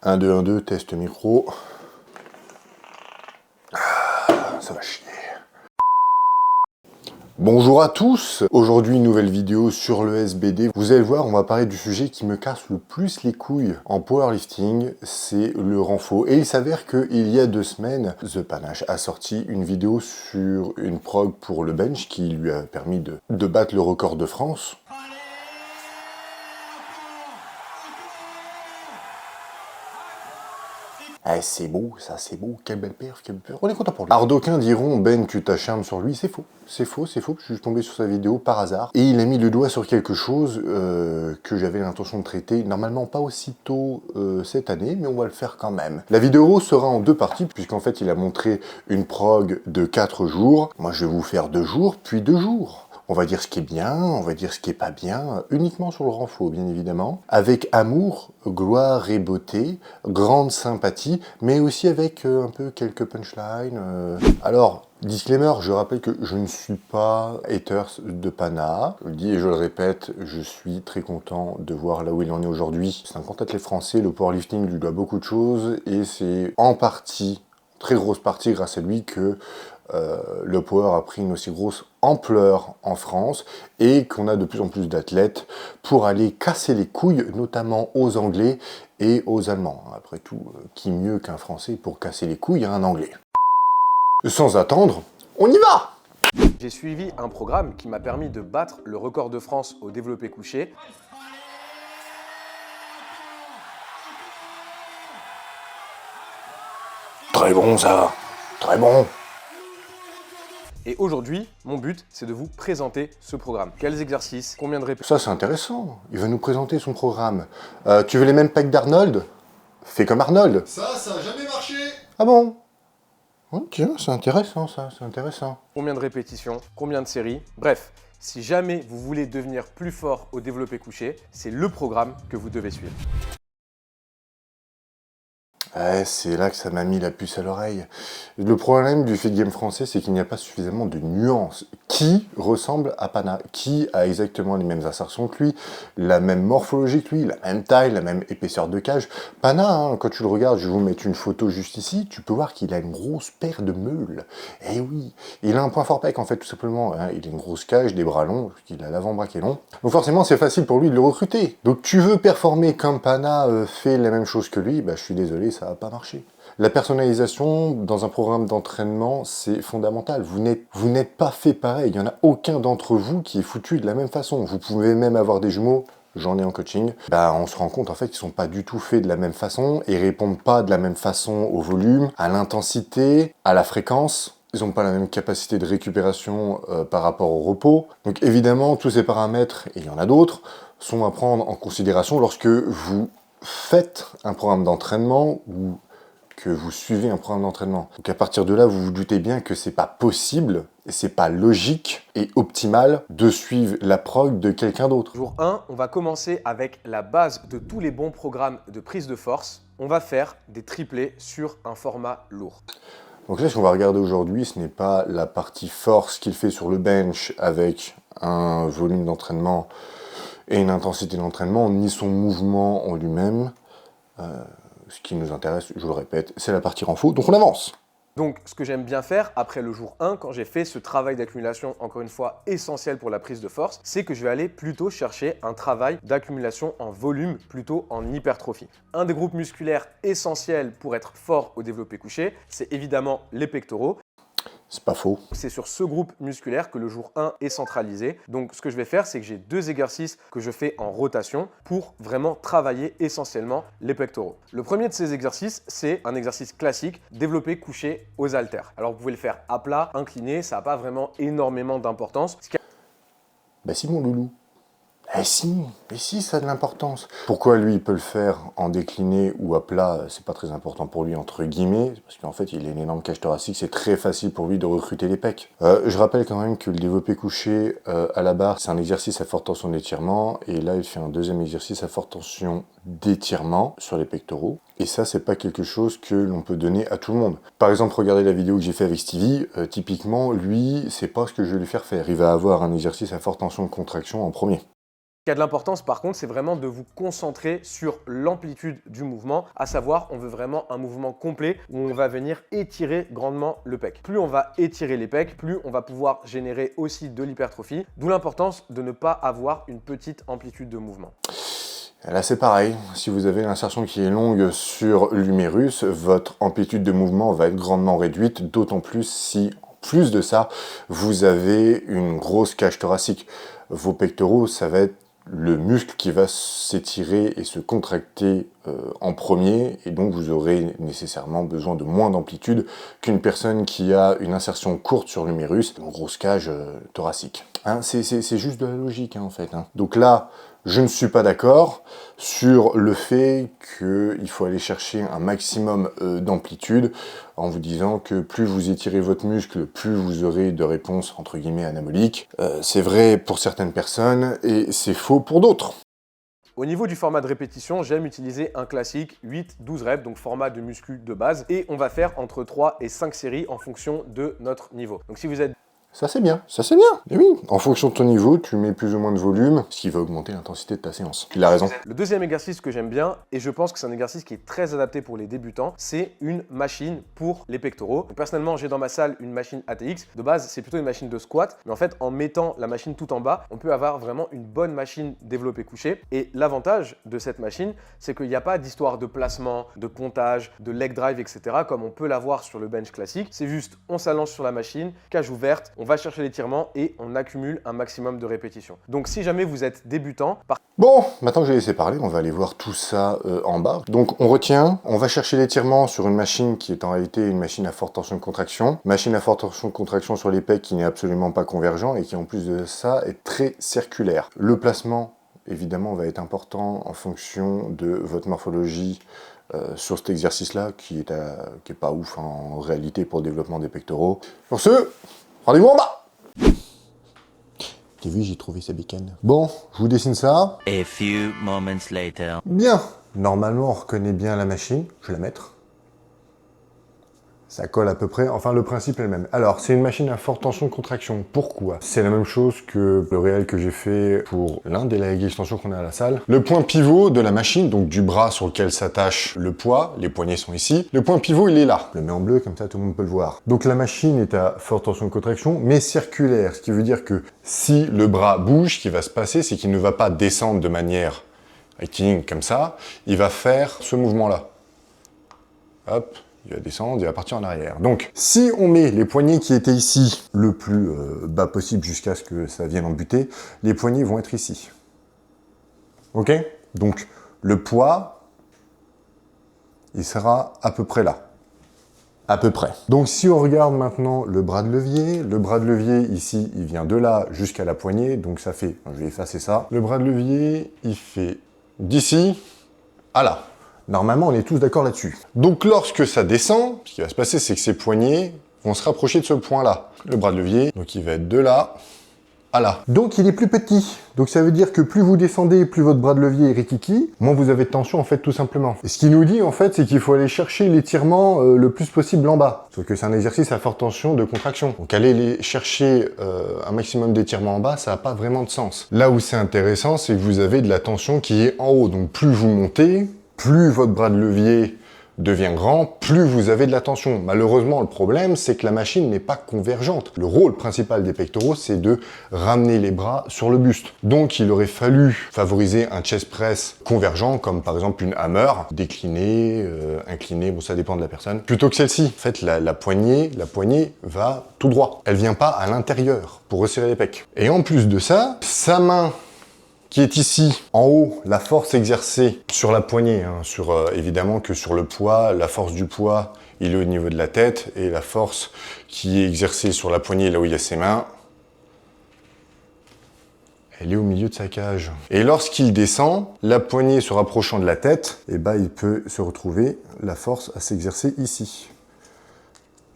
1, 2, 1, 2, test micro. Ça va chier. Bonjour à tous. Aujourd'hui, une nouvelle vidéo sur le SBD. Vous allez le voir, on va parler du sujet qui me casse le plus les couilles en powerlifting, c'est le renfort. Et il s'avère qu'il y a 2 semaines, The Panache a sorti une vidéo sur une prog pour le bench qui lui a permis de battre le record de France. Eh, c'est beau, ça, c'est beau, quelle belle perf, quelle belle perf. On est content pour lui. Alors d'aucuns diront, Ben, tu t'acharnes sur lui, c'est faux. C'est faux, c'est faux, je suis tombé sur sa vidéo par hasard. Et il a mis le doigt sur quelque chose que j'avais l'intention de traiter, normalement pas aussitôt cette année, mais on va le faire quand même. La vidéo sera en 2 parties, puisqu'en fait il a montré une prog de 4 jours. Moi je vais vous faire 2 jours, puis 2 jours. On va dire ce qui est bien, on va dire ce qui est pas bien, uniquement sur le renfort, bien évidemment. Avec amour, gloire et beauté, grande sympathie, mais aussi avec un peu quelques punchlines. Alors, disclaimer, je rappelle que je ne suis pas haters de Pana. Je le dis et je le répète, je suis très content de voir là où il en est aujourd'hui. C'est un grand athlète français, le powerlifting lui doit beaucoup de choses, et c'est en partie, très grosse partie, grâce à lui que le power a pris une aussi grosse ampleur en France et qu'on a de plus en plus d'athlètes pour aller casser les couilles, notamment aux Anglais et aux Allemands. Après tout, qui mieux qu'un Français pour casser les couilles à un Anglais? Sans attendre, on y va! J'ai suivi un programme qui m'a permis de battre le record de France au développé couché. Très bon ça, très bon. Et aujourd'hui, mon but, c'est de vous présenter ce programme. Quels exercices, combien de répétitions. Ça c'est intéressant, il va nous présenter son programme. Tu veux les mêmes pecs d'Arnold? Fais comme Arnold. Ça a jamais marché. Ah bon? Ok, c'est intéressant ça, c'est intéressant. Combien de répétitions, combien de séries. Bref, si jamais vous voulez devenir plus fort au développé couché, c'est le programme que vous devez suivre. Ouais, c'est là que ça m'a mis la puce à l'oreille. Le problème du fit game français, c'est qu'il n'y a pas suffisamment de nuances. Qui ressemble à Pana? Qui a exactement les mêmes insertions que lui, la même morphologie que lui, la même taille, la même épaisseur de cage? Pana, hein, quand tu le regardes, je vais vous mettre une photo juste ici, tu peux voir qu'il a une grosse paire de meules. Eh oui, il a un point fort pec en fait, tout simplement. Hein. Il a une grosse cage, des bras longs, il a l'avant-bras qui est long. Donc forcément, c'est facile pour lui de le recruter. Donc tu veux performer comme Pana fait la même chose que lui, bah je suis désolé, ça va pas marcher. La personnalisation dans un programme d'entraînement, c'est fondamental. Vous n'êtes pas fait pareil. Il n'y en a aucun d'entre vous qui est foutu de la même façon. Vous pouvez même avoir des jumeaux, j'en ai en coaching. Bah, on se rend compte en fait qu'ils sont pas du tout faits de la même façon et répondent pas de la même façon au volume, à l'intensité, à la fréquence. Ils n'ont pas la même capacité de récupération par rapport au repos. Donc évidemment, tous ces paramètres, et il y en a d'autres, sont à prendre en considération lorsque vous faites un programme d'entraînement ou que vous suivez un programme d'entraînement. Donc à partir de là, vous vous doutez bien que c'est pas possible, et c'est pas logique et optimal de suivre la prog de quelqu'un d'autre. Jour 1, on va commencer avec la base de tous les bons programmes de prise de force. On va faire des triplés sur un format lourd. Donc là, ce qu'on va regarder aujourd'hui, ce n'est pas la partie force qu'il fait sur le bench avec un volume d'entraînement et une intensité d'entraînement, ni son mouvement en lui-même. Ce qui nous intéresse, je le répète, c'est la partie renfort, donc on avance. Donc, ce que j'aime bien faire après le jour 1, quand j'ai fait ce travail d'accumulation, encore une fois, essentiel pour la prise de force, c'est que je vais aller plutôt chercher un travail d'accumulation en volume, plutôt en hypertrophie. Un des groupes musculaires essentiels pour être fort au développé couché, c'est évidemment les pectoraux. C'est pas faux. C'est sur ce groupe musculaire que le jour 1 est centralisé. Donc ce que je vais faire, c'est que j'ai 2 exercices que je fais en rotation pour vraiment travailler essentiellement les pectoraux. Le premier de ces exercices, c'est un exercice classique, développé couché aux haltères. Alors vous pouvez le faire à plat, incliné, ça n'a pas vraiment énormément d'importance. Bah si mon loulou. Eh si, ça a de l'importance. Pourquoi lui, il peut le faire en décliné ou à plat, c'est pas très important pour lui, entre guillemets, parce qu'en fait, il a une énorme cage thoracique, c'est très facile pour lui de recruter les pecs. Je rappelle quand même que le développé couché à la barre, c'est un exercice à forte tension d'étirement, et là, il fait un deuxième exercice à forte tension d'étirement sur les pectoraux. Et ça, c'est pas quelque chose que l'on peut donner à tout le monde. Par exemple, regardez la vidéo que j'ai fait avec Stevie, typiquement, lui, c'est pas ce que je vais lui faire faire. Il va avoir un exercice à forte tension de contraction en premier. qui a de l'importance par contre, c'est vraiment de vous concentrer sur l'amplitude du mouvement, à savoir on veut vraiment un mouvement complet où on va venir étirer grandement le pec. Plus on va étirer les pecs, plus on va pouvoir générer aussi de l'hypertrophie, d'où l'importance de ne pas avoir une petite amplitude de mouvement. Là c'est pareil, si vous avez l'insertion qui est longue sur l'humérus, votre amplitude de mouvement va être grandement réduite, d'autant plus si en plus de ça, vous avez une grosse cage thoracique. Vos pectoraux, ça va être le muscle qui va s'étirer et se contracter en premier, et donc vous aurez nécessairement besoin de moins d'amplitude qu'une personne qui a une insertion courte sur l'humérus, une grosse cage thoracique. Hein, c'est juste de la logique hein, en fait. Hein. Donc là, je ne suis pas d'accord sur le fait qu'il faut aller chercher un maximum d'amplitude en vous disant que plus vous étirez votre muscle, plus vous aurez de réponses entre guillemets anaboliques. C'est vrai pour certaines personnes et c'est faux pour d'autres. Au niveau du format de répétition, j'aime utiliser un classique 8-12 reps, donc format de muscu de base, et on va faire entre 3 et 5 séries en fonction de notre niveau. Donc si vous êtes ça c'est bien, ça c'est bien. Et oui, en fonction de ton niveau, tu mets plus ou moins de volume, ce qui va augmenter l'intensité de ta séance. Il a raison. Le deuxième exercice que j'aime bien, et je pense que c'est un exercice qui est très adapté pour les débutants, c'est une machine pour les pectoraux. Donc, personnellement, j'ai dans ma salle une machine ATX. De base, c'est plutôt une machine de squat, mais en fait, en mettant la machine tout en bas, on peut avoir vraiment une bonne machine développée couchée. Et l'avantage de cette machine, c'est qu'il n'y a pas d'histoire de placement, de comptage, de leg drive, etc. comme on peut l'avoir sur le bench classique. C'est juste, on s'allonge sur la machine, cage ouverte, on va chercher l'étirement et on accumule un maximum de répétitions. Donc si jamais vous êtes débutant... Bon, maintenant que j'ai laissé parler, on va aller voir tout ça en bas. Donc on retient, on va chercher l'étirement sur une machine qui est en réalité une machine à forte tension de contraction. Machine à forte tension de contraction sur les pecs qui n'est absolument pas convergent et qui en plus de ça est très circulaire. Le placement, évidemment, va être important en fonction de votre morphologie sur cet exercice-là, qui est pas ouf en réalité pour le développement des pectoraux. Pour ce, rendez-vous en bas. T'as vu, j'ai trouvé sa bécane. Bon, je vous dessine ça. A few moments later. Bien. Normalement, on reconnaît bien la machine. Je vais la mettre. Ça colle à peu près, enfin le principe est le même. Alors, c'est une machine à forte tension de contraction. Pourquoi? C'est la même chose que le réel que j'ai fait pour l'un des leg extensions qu'on a à la salle. Le point pivot de la machine, donc du bras sur lequel s'attache le poids, les poignets sont ici. Le point pivot, il est là. Je le mets en bleu, comme ça tout le monde peut le voir. Donc la machine est à forte tension de contraction, mais circulaire, ce qui veut dire que si le bras bouge, ce qui va se passer, c'est qu'il ne va pas descendre de manière rectiligne comme ça, il va faire ce mouvement-là. Hop. Il va descendre, il va partir en arrière. Donc, si on met les poignets qui étaient ici le plus bas possible jusqu'à ce que ça vienne en butée, les poignets vont être ici. Ok? Donc, le poids, il sera à peu près là. À peu près. Donc, si on regarde maintenant le bras de levier ici, il vient de là jusqu'à la poignée. Donc, ça fait, je vais effacer ça. Le bras de levier, il fait d'ici à là. Normalement, on est tous d'accord là-dessus. Donc, lorsque ça descend, ce qui va se passer, c'est que ces poignets vont se rapprocher de ce point-là. Le bras de levier, donc il va être de là à là. Donc, il est plus petit. Donc, ça veut dire que plus vous descendez, plus votre bras de levier est rikiki, moins vous avez de tension, en fait, tout simplement. Et ce qu'il nous dit, en fait, c'est qu'il faut aller chercher l'étirement le plus possible en bas. Sauf que c'est un exercice à forte tension de contraction. Donc, aller chercher un maximum d'étirement en bas, ça n'a pas vraiment de sens. Là où c'est intéressant, c'est que vous avez de la tension qui est en haut. Donc, plus vous montez, plus votre bras de levier devient grand, plus vous avez de la tension. Malheureusement, le problème, c'est que la machine n'est pas convergente. Le rôle principal des pectoraux, c'est de ramener les bras sur le buste. Donc, il aurait fallu favoriser un chest press convergent, comme par exemple une hammer, déclinée, inclinée, bon, ça dépend de la personne, plutôt que celle-ci. En fait, la poignée va tout droit. Elle vient pas à l'intérieur pour resserrer les pecs. Et en plus de ça, sa main qui est ici, en haut, la force exercée sur la poignée, hein, évidemment que sur le poids, la force du poids, il est au niveau de la tête, et la force qui est exercée sur la poignée, là où il y a ses mains, elle est au milieu de sa cage. Et lorsqu'il descend, la poignée se rapprochant de la tête, eh ben, il peut se retrouver la force à s'exercer ici.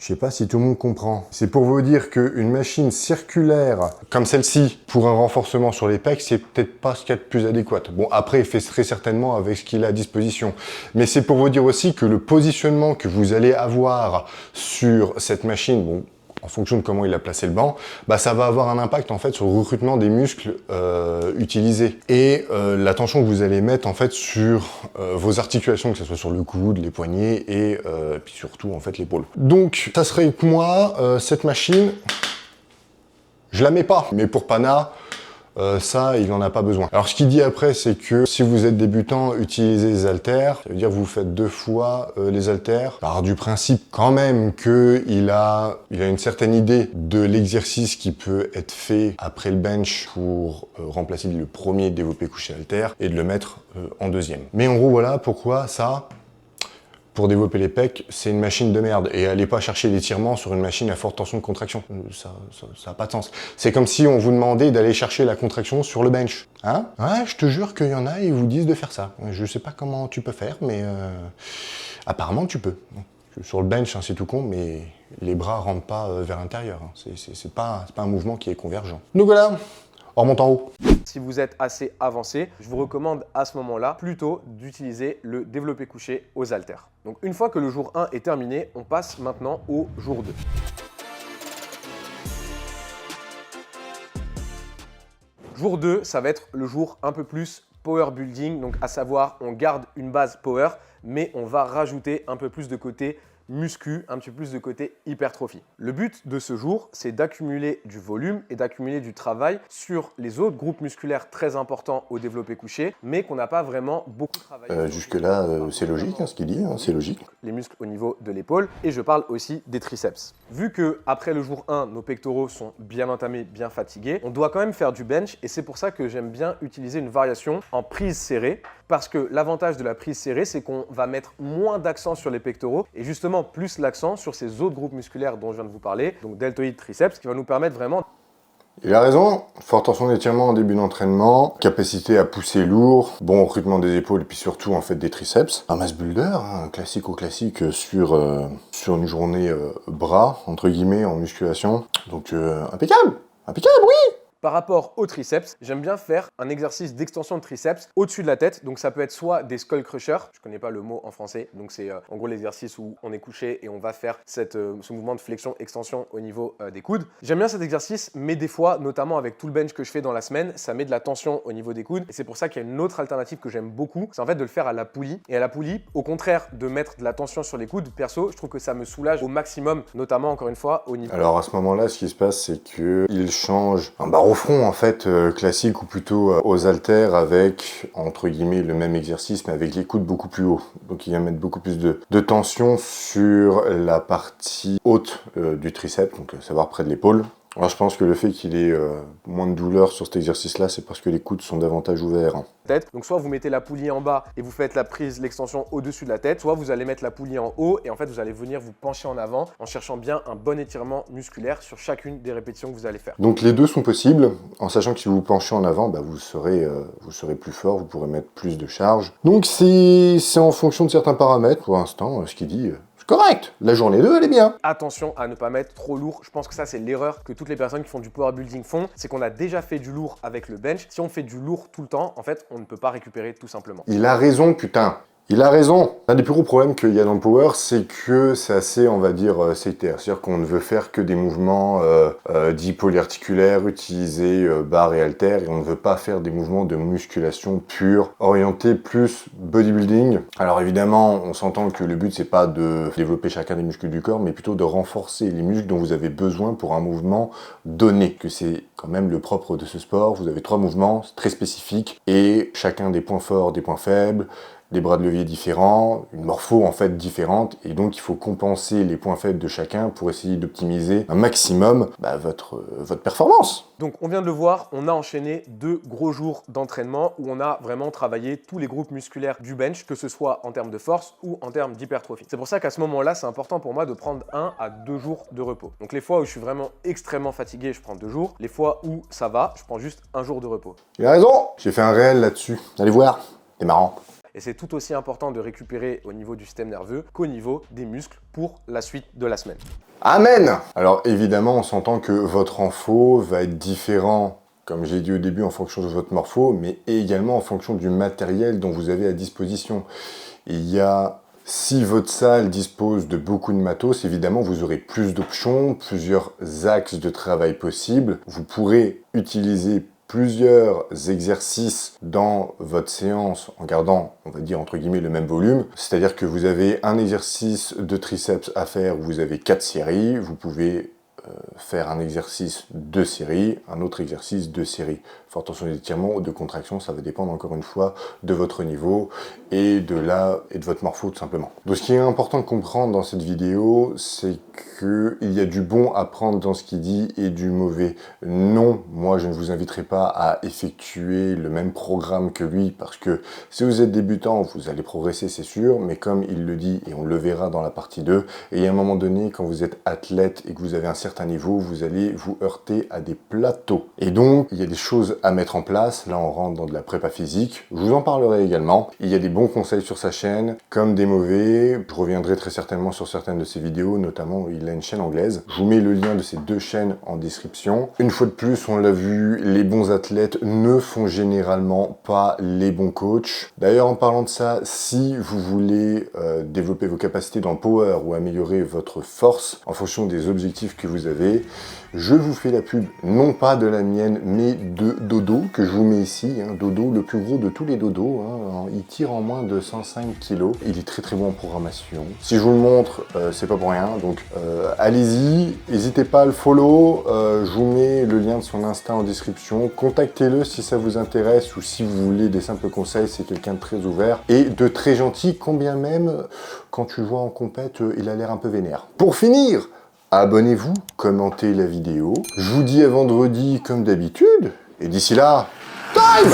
Je sais pas si tout le monde comprend. C'est pour vous dire qu'une machine circulaire comme celle-ci, pour un renforcement sur les pecs, c'est peut-être pas ce qu'il y a de plus adéquat. Bon, après, il fait très certainement avec ce qu'il a à disposition. Mais c'est pour vous dire aussi que le positionnement que vous allez avoir sur cette machine, bon, en fonction de comment il a placé le banc, bah, ça va avoir un impact en fait sur le recrutement des muscles utilisés et la tension que vous allez mettre en fait sur vos articulations, que ce soit sur le coude, les poignets et puis surtout en fait l'épaule. Donc ça serait que moi, cette machine, je la mets pas, mais pour Pana, ça, il n'en a pas besoin. Alors, ce qu'il dit après, c'est que si vous êtes débutant, utilisez les haltères. Ça veut dire que vous faites 2 fois les haltères. Par du principe, quand même, qu'il a une certaine idée de l'exercice qui peut être fait après le bench pour remplacer le premier développé couché haltère et de le mettre en deuxième. Mais en gros, voilà pourquoi ça... Pour développer les pecs, c'est une machine de merde. Et allez pas chercher l'étirement sur une machine à forte tension de contraction. Ça a pas de sens. C'est comme si on vous demandait d'aller chercher la contraction sur le bench. Hein? Ouais, je te jure qu'il y en a, ils vous disent de faire ça. Je sais pas comment tu peux faire, mais apparemment tu peux. Sur le bench, hein, c'est tout con, mais les bras rentrent pas vers l'intérieur. Hein. C'est pas un mouvement qui est convergent. Donc voilà, on remonte en haut. Si vous êtes assez avancé, je vous recommande à ce moment-là plutôt d'utiliser le développé couché aux haltères. Donc une fois que le jour 1 est terminé, on passe maintenant au jour 2. Jour 2, ça va être le jour un peu plus power building, donc à savoir on garde une base power, mais on va rajouter un peu plus de côté muscu, un petit peu plus de côté hypertrophie. Le but de ce jour, c'est d'accumuler du volume et d'accumuler du travail sur les autres groupes musculaires très importants au développé couché, mais qu'on n'a pas vraiment beaucoup travaillé. Jusque-là, c'est logique, hein, ce qu'il dit, hein, c'est logique. Les muscles au niveau de l'épaule, et je parle aussi des triceps. Vu que après le jour 1, nos pectoraux sont bien entamés, bien fatigués, on doit quand même faire du bench, et c'est pour ça que j'aime bien utiliser une variation en prise serrée, parce que l'avantage de la prise serrée, c'est qu'on va mettre moins d'accent sur les pectoraux, et justement plus l'accent sur ces autres groupes musculaires dont je viens de vous parler, donc deltoïdes, triceps, qui va nous permettre vraiment... Il a raison, forte tension d'étirement en début d'entraînement, capacité à pousser lourd, bon recrutement des épaules et puis surtout en fait des triceps. Un mass builder, hein, classique sur une journée bras, entre guillemets, en musculation. Donc impeccable, oui. Par rapport aux triceps, j'aime bien faire un exercice d'extension de triceps au-dessus de la tête. Donc ça peut être soit des skull crushers, je ne connais pas le mot en français, donc c'est en gros l'exercice où on est couché et on va faire ce mouvement de flexion-extension au niveau des coudes. J'aime bien cet exercice, mais des fois, notamment avec tout le bench que je fais dans la semaine, ça met de la tension au niveau des coudes. Et c'est pour ça qu'il y a une autre alternative que j'aime beaucoup, c'est en fait de le faire à la poulie. Et à la poulie, au contraire de mettre de la tension sur les coudes, perso, je trouve que ça me soulage au maximum, notamment encore une fois au niveau... Alors à ce moment-là, ce qui se passe, c'est qu'il change un barre au front en fait, classique ou plutôt aux haltères avec, entre guillemets, le même exercice mais avec les coudes beaucoup plus hauts. Donc il va mettre beaucoup plus de tension sur la partie haute du triceps, donc savoir près de l'épaule. Alors je pense que le fait qu'il ait moins de douleur sur cet exercice-là, c'est parce que les coudes sont davantage ouverts. Hein. Donc soit vous mettez la poulie en bas et vous faites la prise, l'extension au-dessus de la tête, soit vous allez mettre la poulie en haut et en fait vous allez venir vous pencher en avant en cherchant bien un bon étirement musculaire sur chacune des répétitions que vous allez faire. Donc les deux sont possibles, en sachant que si vous vous penchez en avant, bah, vous serez plus fort, vous pourrez mettre plus de charge. Donc c'est en fonction de certains paramètres, pour l'instant, ce qu'il dit... correct, la journée 2, elle est bien. Attention à ne pas mettre trop lourd. Je pense que ça, c'est l'erreur que toutes les personnes qui font du power building font. C'est qu'on a déjà fait du lourd avec le bench. Si on fait du lourd tout le temps, en fait, on ne peut pas récupérer tout simplement. Il a raison, putain. Il a raison. Un des plus gros problèmes qu'il y a dans le power, c'est que c'est assez, on va dire, sectaire. C'est-à-dire qu'on ne veut faire que des mouvements dits polyarticulaires, utiliser barres et haltères, et on ne veut pas faire des mouvements de musculation pure, orientés plus bodybuilding. Alors évidemment, on s'entend que le but, c'est pas de développer chacun des muscles du corps, mais plutôt de renforcer les muscles dont vous avez besoin pour un mouvement donné. Que c'est quand même le propre de ce sport. Vous avez 3 mouvements très spécifiques, et chacun des points forts, des points faibles, des bras de levier différents, une morpho en fait différente, et donc il faut compenser les points faibles de chacun pour essayer d'optimiser un maximum votre performance. Donc on vient de le voir, on a enchaîné 2 gros jours d'entraînement où on a vraiment travaillé tous les groupes musculaires du bench, que ce soit en termes de force ou en termes d'hypertrophie. C'est pour ça qu'à ce moment-là, c'est important pour moi de prendre 1 à 2 jours de repos. Donc les fois où je suis vraiment extrêmement fatigué, je prends 2 jours. Les fois où ça va, je prends juste 1 jour de repos. Il a raison, j'ai fait un réel là-dessus. Allez voir, c'est marrant. Et c'est tout aussi important de récupérer au niveau du système nerveux qu'au niveau des muscles pour la suite de la semaine. Amen. Alors évidemment, on s'entend que votre info va être différent, comme j'ai dit au début, en fonction de votre morpho, mais également en fonction du matériel dont vous avez à disposition. Il y a Si votre salle dispose de beaucoup de matos, évidemment, vous aurez plus d'options, plusieurs axes de travail possibles. Vous pourrez utiliser plusieurs exercices dans votre séance en gardant, on va dire entre guillemets, le même volume. C'est-à-dire que vous avez un exercice de triceps à faire où vous avez 4 séries, vous pouvez faire un exercice de série, un autre exercice de série. Faire attention aux étirements ou de contractions, ça va dépendre encore une fois de votre niveau et de votre morpho tout simplement. Donc ce qui est important de comprendre dans cette vidéo, c'est qu'il y a du bon à prendre dans ce qu'il dit et du mauvais. Non, moi je ne vous inviterai pas à effectuer le même programme que lui parce que si vous êtes débutant, vous allez progresser c'est sûr, mais comme il le dit et on le verra dans la partie 2, et à un moment donné, quand vous êtes athlète et que vous avez un certain niveau, vous allez vous heurter à des plateaux. Et donc, il y a des choses à mettre en place. Là, on rentre dans de la prépa physique. Je vous en parlerai également. Il y a des bons conseils sur sa chaîne, comme des mauvais. Je reviendrai très certainement sur certaines de ses vidéos, notamment, il a une chaîne anglaise. Je vous mets le lien de ces 2 chaînes en description. Une fois de plus, on l'a vu, les bons athlètes ne font généralement pas les bons coachs. D'ailleurs, en parlant de ça, si vous voulez développer vos capacités dans le power ou améliorer votre force en fonction des objectifs que vous avez, je vous fais la pub, non pas de la mienne, mais de Dodo, que je vous mets ici. Dodo, le plus gros de tous les dodos. Il tire en moins de 105 kg. Il est très très bon en programmation. Si je vous le montre, c'est pas pour rien. Donc allez-y, n'hésitez pas à le follow. Je vous mets le lien de son Insta en description. Contactez-le si ça vous intéresse ou si vous voulez des simples conseils. C'est quelqu'un de très ouvert et de très gentil, combien même, quand tu le vois en compète, il a l'air un peu vénère. Pour finir, abonnez-vous, commentez la vidéo. Je vous dis à vendredi comme d'habitude. Et d'ici là, time!